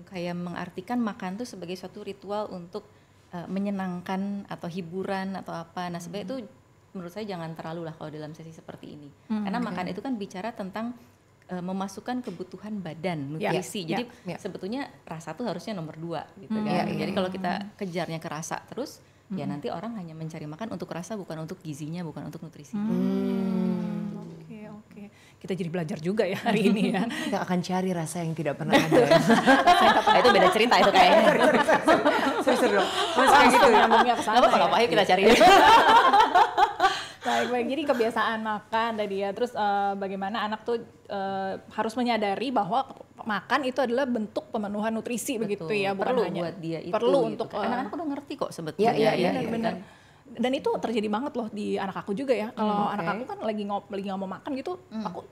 kayak mengartikan makan tuh sebagai suatu ritual untuk menyenangkan atau hiburan atau apa. Nah, sebenarnya itu menurut saya jangan terlalu lah kalau dalam sesi seperti ini. Karena makan itu kan bicara tentang memasukkan kebutuhan badan, nutrisi. Jadi sebetulnya rasa tuh harusnya nomor 2 gitu kan. Jadi kalau kita kejarnya ke rasa terus, ya nanti orang hanya mencari makan untuk rasa, bukan untuk gizinya, bukan untuk nutrisinya. Oke. Kita jadi belajar juga ya hari ini ya. Kita akan cari rasa yang tidak pernah ada. Itu beda cerita itu kayaknya. Serius dong. Gitu nyambungnya ke sana. Nggak apa-apa, ayo kita cari. Baik. Jadi kebiasaan makan tadi ya. Terus bagaimana anak tuh harus menyadari bahwa makan itu adalah bentuk pemenuhan nutrisi. Betul. Begitu ya. Bukan perlu hanya buat dia itu. Perlu gitu. untuk anak-anak udah ngerti kok sebetulnya. Iya, benar. Dan itu terjadi banget loh di anak aku juga ya. Kalau anak aku kan lagi nggak mau makan gitu,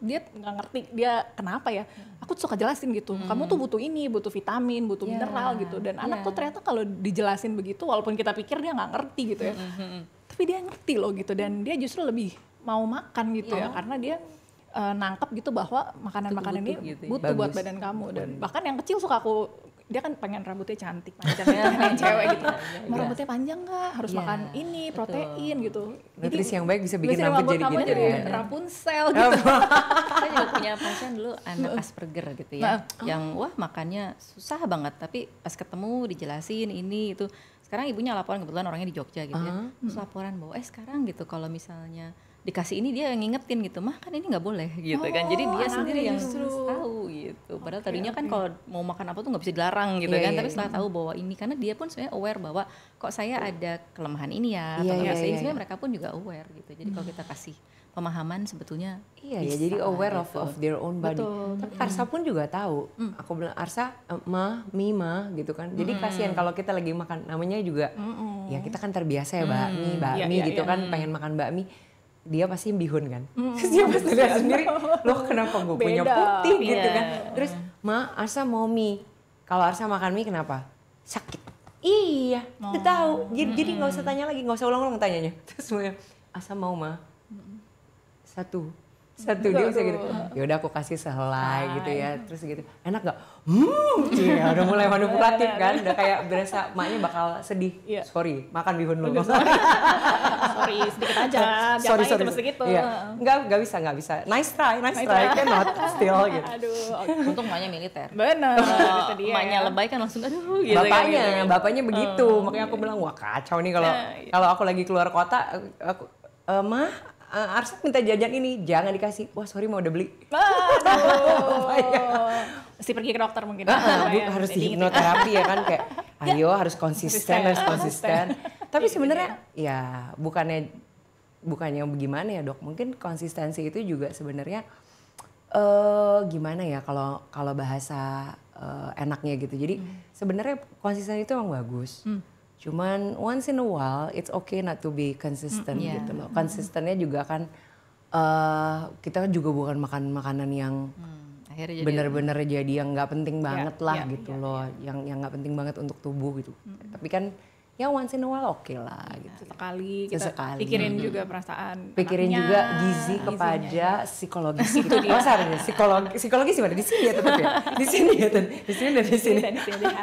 dia nggak ngerti dia kenapa ya. Aku tuh suka jelasin gitu. Kamu tuh butuh ini, butuh vitamin, butuh mineral gitu. Dan anak tuh ternyata kalau dijelasin begitu, walaupun kita pikir dia nggak ngerti gitu ya, tapi dia ngerti loh gitu. Dan dia justru lebih mau makan gitu ya, karena dia nangkep gitu bahwa makanan-makanan ini gitu ya. butuh buat badan kamu. Dan bahkan yang kecil suka aku, dia kan pengen rambutnya cantik panjang yang cewek gitu. Mau rambutnya panjang nggak? Harus makan ini, protein gitu. Nutrisi yang baik bisa bikin rambut jadi gitu ya. Rapunzel gitu. Saya juga punya pasien dulu anak Asperger gitu ya. Yang wah makannya susah banget, tapi pas ketemu dijelasin ini itu. Sekarang ibunya laporan, kebetulan orangnya di Jogja gitu ya. Terus laporan bahwa sekarang gitu kalau misalnya dikasih ini dia yang ngingetin gitu, mah kan ini nggak boleh gitu kan. Jadi dia sendiri yang tahu gitu. Padahal tadinya kan kalau mau makan apa tuh nggak bisa dilarang gitu kan. Tapi setelah tahu bahwa ini, karena dia pun sebenarnya aware bahwa kok saya ada kelemahan ini ya. Ini sebenarnya mereka pun juga aware gitu. Jadi kalau kita kasih pemahaman sebetulnya jadi aware of their own body. Tapi Arsa pun juga tahu. Aku bilang Arsa, ma gitu kan. Jadi kasihan kalau kita lagi makan, namanya juga ya kita kan terbiasa ya bakmi gitu kan, pengen makan bakmi. Dia pasti bihun kan. Terus dia pasti lihat sendiri, loh kenapa gue punya putih gitu kan. Terus, ma Arsa mau mie. Kalau Arsa makan mie kenapa? Sakit. Iya, udah tahu. Jadi nggak usah tanya lagi, nggak usah ulang-ulang tanyanya. Terus semuanya, Asa mau mah? Satu dia bisa gitu. Ya udah aku kasih sehelai gitu ya. Terus gitu, enak nggak? Iya udah mulai manipulatif kan. Udah kayak berasa maknya bakal sedih. Iya. Sorry, makan bihun dulu. Sorry, sedikit aja. sorry. Cuma segitu. Iya. Nggak bisa. Nice try. Cannot still gitu. Aduh, Untung emaknya militer. bener. Kalau Itu dia. emaknya lebay kan langsung aduh gitu kan. Bapaknya begitu. Makanya aku bilang, wah kacau nih kalau aku lagi keluar kota, aku Mah, Arsat minta jajan ini, jangan dikasih. Wah sorry mau udah beli. Aduh. Mesti pergi ke dokter mungkin. Harus di hipnoterapi ya kan kayak, ayo harus konsisten. Tapi sebenarnya ya bukannya bagaimana ya dok? Mungkin konsistensi itu juga sebenarnya gimana ya kalau bahasa enaknya gitu. Jadi sebenarnya konsisten itu emang bagus. Cuman once in a while it's okay not to be consistent gitu loh. Konsistennya juga kan kita juga bukan makan makanan yang bener-bener jadi yang nggak penting banget lah gitu loh. Yang nggak penting banget untuk tubuh gitu. Tapi kan ya once in a while oke lah gitu. Sesekali kita Sesekali. pikirin juga perasaan Pikirin anaknya, juga gizi kepada psikologis itu dia. Oh sorry, psikologis gimana? Di sini ya tetap ya. Di sini ya di sini dan di sini.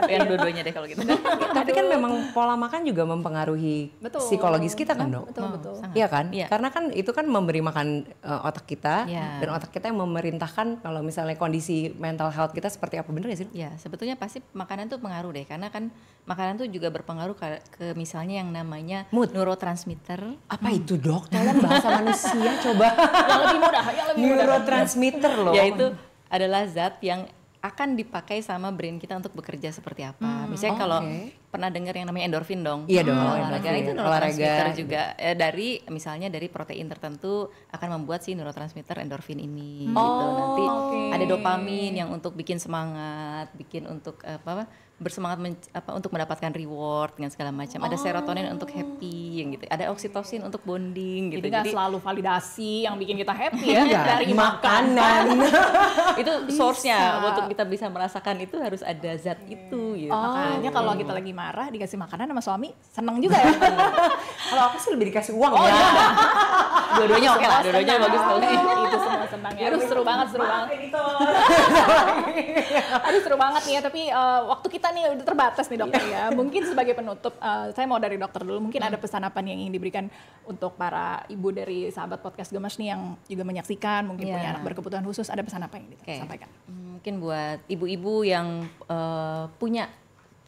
Yang dua-duanya deh kalau gitu. Tapi kan memang pola makan juga mempengaruhi psikologis kita kan dok? Betul. Iya kan? Iya. Karena kan itu kan memberi makan otak kita Iya. dan otak kita yang memerintahkan kalau misalnya kondisi mental health kita seperti apa, bener gak sih? Ya, sebetulnya pasti makanan tuh pengaruh deh, karena kan makanan tuh juga berpengaruh ke misalnya yang namanya Mood. neurotransmitter. Apa itu dok? Tolong bahasa manusia coba. Yang lebih mudah, Neurotransmitter loh. Yaitu adalah zat yang akan dipakai sama brain kita untuk bekerja seperti apa. Misalnya kalau pernah dengar yang namanya endorfin dong. Iya dong, Olahraga endorfin. itu neurotransmitter Olahraga. juga misalnya dari protein tertentu akan membuat si neurotransmitter endorfin ini gitu. Nanti ada dopamin yang untuk bikin semangat, bikin untuk bersemangat untuk mendapatkan reward dengan segala macam. Ada serotonin untuk happy yang gitu. Ada oksitosin untuk bonding gitu. Jadi nggak selalu validasi yang bikin kita happy ya Iya, dari makanan. itu source-nya untuk kita bisa merasakan itu harus ada zat itu gitu. Makanya kalau kita lagi marah dikasih makanan sama suami seneng juga ya. Kalau aku sih lebih dikasih uang ya. Dua-duanya oke lah, dua-duanya bagus tuh. Itu semua senang ya. Aduh seru banget. Aduh seru banget nih ya, tapi waktu kita nih udah terbatas nih dokter ya. Mungkin sebagai penutup, saya mau dari dokter dulu. Mungkin ada pesan apa nih yang ingin diberikan untuk para ibu dari sahabat podcast Gemas nih yang juga menyaksikan, mungkin punya anak berkebutuhan khusus, ada pesan apa yang disampaikan? Mungkin buat ibu-ibu yang punya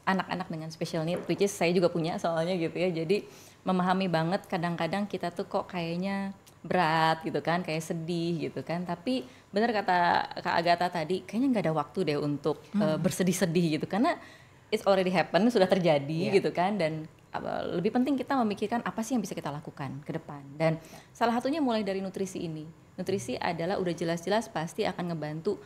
anak-anak dengan special need, which is saya juga punya soalnya gitu ya. Jadi memahami banget kadang-kadang kita tuh kok kayaknya berat gitu kan, kayak sedih gitu kan. Tapi benar kata Kak Agatha tadi, kayaknya nggak ada waktu deh untuk bersedih-sedih gitu. Karena it's already happen, sudah terjadi gitu kan. Dan lebih penting kita memikirkan apa sih yang bisa kita lakukan ke depan. Dan salah satunya mulai dari nutrisi ini. Nutrisi adalah udah jelas-jelas pasti akan ngebantu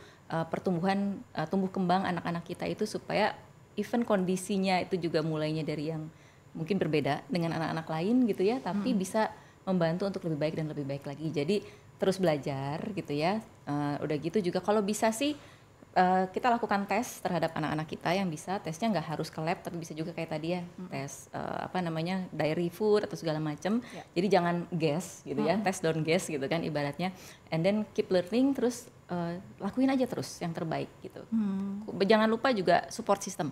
pertumbuhan, tumbuh kembang anak-anak kita itu supaya even kondisinya itu juga mulainya dari yang mungkin berbeda dengan anak-anak lain gitu ya, tapi bisa membantu untuk lebih baik dan lebih baik lagi. Jadi terus belajar gitu ya. Udah gitu juga kalau bisa sih kita lakukan tes terhadap anak-anak kita yang bisa tesnya nggak harus ke lab, tapi bisa juga kayak tadi ya tes diary food atau segala macam. Jadi jangan guess gitu ya, tes don't guess gitu kan ibaratnya. And then keep learning, terus lakuin aja terus yang terbaik gitu. Jangan lupa juga support system.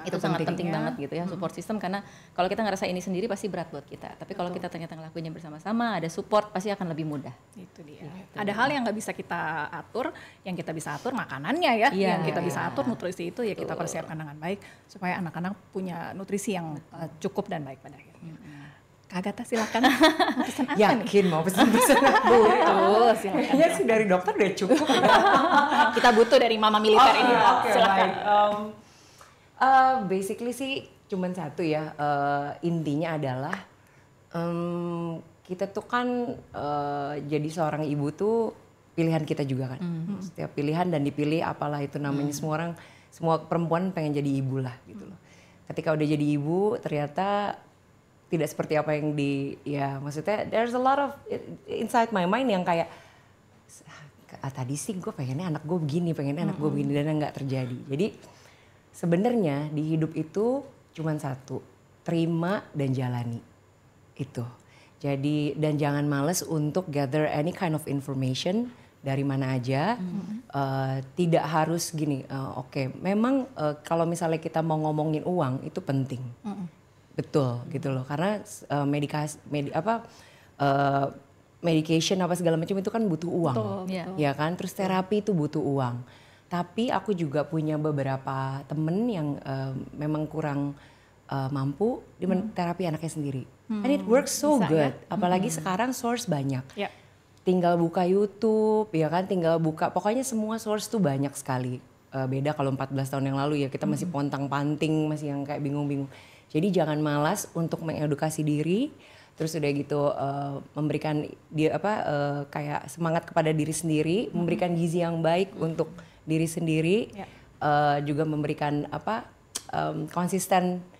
Itu sangat penting banget gitu ya, support system, karena kalau kita ngerasa ini sendiri pasti berat buat kita, tapi kalau kita ternyata ngelakuinnya bersama-sama, ada support, pasti akan lebih mudah. Itu dia. Ada hal yang nggak bisa kita atur, yang kita bisa atur makanannya ya, yang kita bisa atur nutrisi itu ya kita persiapkan dengan baik supaya anak-anak punya nutrisi yang cukup dan baik pada akhirnya. Kak Agatha silakan mau pesan apa Yakin mau pesan-pesan Betul, silakan. Kayaknya sih dari dokter udah cukup. Kita butuh dari mama militer ini. Silakan. Basically sih cuman satu ya, intinya adalah kita tuh kan jadi seorang ibu tuh pilihan kita juga kan. Setiap pilihan dan dipilih apalah itu namanya, semua perempuan pengen jadi ibu lah gitu loh. Ketika udah jadi ibu ternyata tidak seperti apa yang maksudnya there's a lot of inside my mind yang kayak tadi sih gue pengennya anak gue begini, dan nggak terjadi. Jadi sebenarnya di hidup itu cuman satu, terima dan jalani itu. Jadi dan jangan males untuk gather any kind of information dari mana aja. Tidak harus gini. Oke, memang kalau misalnya kita mau ngomongin uang itu penting, betul gitu loh. Karena medication apa segala macam itu kan butuh uang, ya kan. Terus terapi itu butuh uang. Tapi aku juga punya beberapa temen yang memang kurang mampu di terapi anaknya sendiri. And it works so good. Apalagi sekarang source banyak. Tinggal buka YouTube, ya kan. Tinggal buka, pokoknya semua source tuh banyak sekali. Beda kalau 14 tahun yang lalu ya kita masih pontang-panting, masih yang kayak bingung-bingung. Jadi jangan malas untuk mengedukasi diri. Terus udah gitu memberikan dia kayak semangat kepada diri sendiri, memberikan gizi yang baik untuk diri sendiri, juga memberikan konsisten.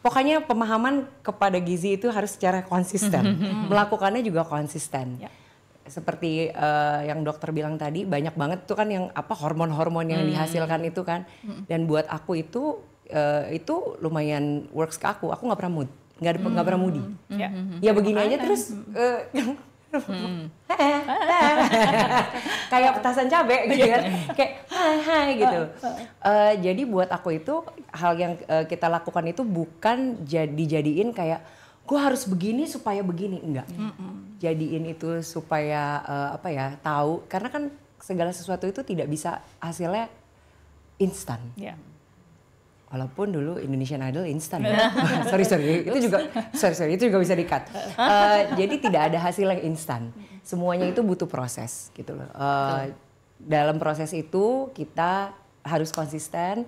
Pokoknya pemahaman kepada gizi itu harus secara konsisten, melakukannya juga konsisten. Seperti yang dokter bilang tadi, banyak banget tuh kan yang hormon-hormon yang dihasilkan itu kan, dan buat aku itu lumayan works ke aku nggak pernah mood. Nggak pernah moody. Ya begini aja terus kayak petasan cabai gitu kan. Kayak hai gitu. Jadi buat aku itu hal yang kita lakukan itu bukan dijadiin kayak gue harus begini supaya begini, enggak. Jadiin itu supaya tahu, karena kan segala sesuatu itu tidak bisa hasilnya instan. Walaupun dulu Indonesian Idol instan ya. sorry itu juga bisa di-cut. Jadi tidak ada hasil yang instan. Semuanya itu butuh proses gitu loh. Dalam proses itu kita harus konsisten,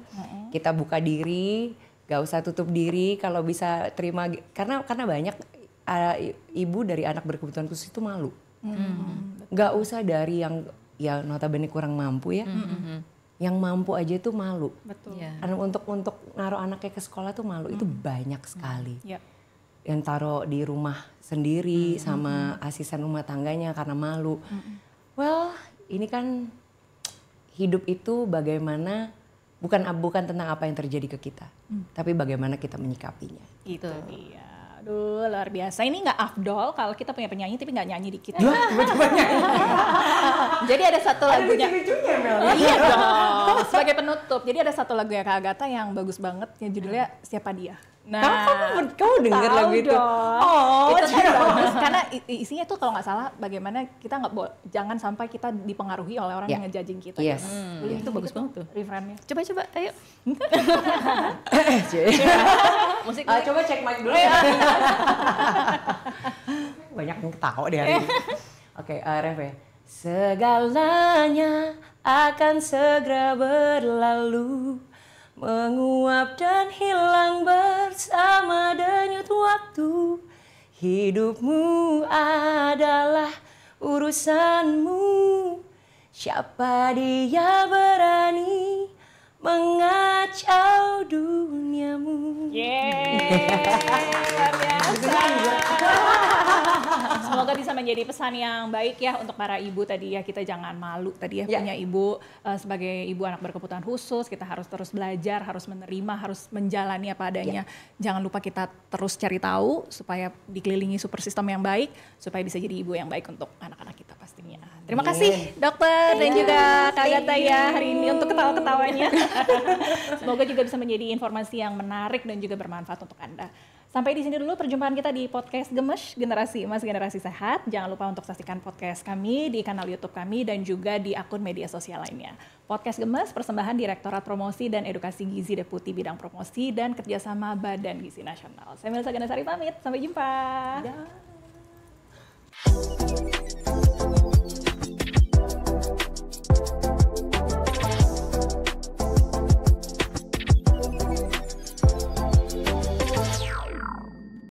kita buka diri, gak usah tutup diri, kalau bisa terima, karena banyak ibu dari anak berkebutuhan khusus itu malu. Gak usah dari yang notabene kurang mampu ya. Yang mampu aja tuh malu. Betul. Untuk naruh anaknya ke sekolah tuh malu, itu banyak sekali. Yang taruh di rumah sendiri sama asisten rumah tangganya karena malu. Well, ini kan hidup itu bagaimana, bukan tentang apa yang terjadi ke kita, tapi bagaimana kita menyikapinya. Itu dia. Aduh, luar biasa. Ini nggak afdol kalau kita punya penyanyi tapi nggak nyanyi dikit. Jadi ada satu lagunya. Iya dong. Sebagai penutup. Jadi ada satu lagu ya Kak Agatha yang bagus banget, yang judulnya Siapa Dia. Nah, kamu denger lagu itu? Oh, itu kan bagus karena isinya tuh kalau nggak salah bagaimana kita jangan sampai kita dipengaruhi oleh orang yang ngejudging kita. Yes. Itu bagus banget tuh refrainnya. Coba ayo. Musik. Coba cek mic dulu ya. Banyak yang ketawa deh hari ini. Oke, ref ya. Segalanya akan segera berlalu, menguap dan hilang bersama denyut waktu. Hidupmu adalah urusanmu. Siapa dia berani mengacau duniamu. Luar biasa. Semoga bisa menjadi pesan yang baik ya untuk para ibu tadi ya. Kita jangan malu tadi ya punya ibu, sebagai ibu anak berkebutuhan khusus. Kita harus terus belajar, harus menerima, harus menjalani apa adanya. Jangan lupa kita terus cari tahu supaya dikelilingi super sistem yang baik, supaya bisa jadi ibu yang baik untuk anak-anak kita pastinya. Terima kasih dokter dan juga Kak Agatha ya hari ini untuk ketawa-ketawanya. Semoga juga bisa menjadi informasi yang menarik dan juga bermanfaat untuk Anda. Sampai di sini dulu perjumpaan kita di podcast Gemes, Generasi Emas Generasi Sehat. Jangan lupa untuk saksikan podcast kami di kanal YouTube kami dan juga di akun media sosial lainnya. Podcast Gemes persembahan Direktorat Promosi dan Edukasi Gizi Deputi Bidang Promosi dan Kerjasama Badan Gizi Nasional. Saya Melisa Ganasari pamit, sampai jumpa.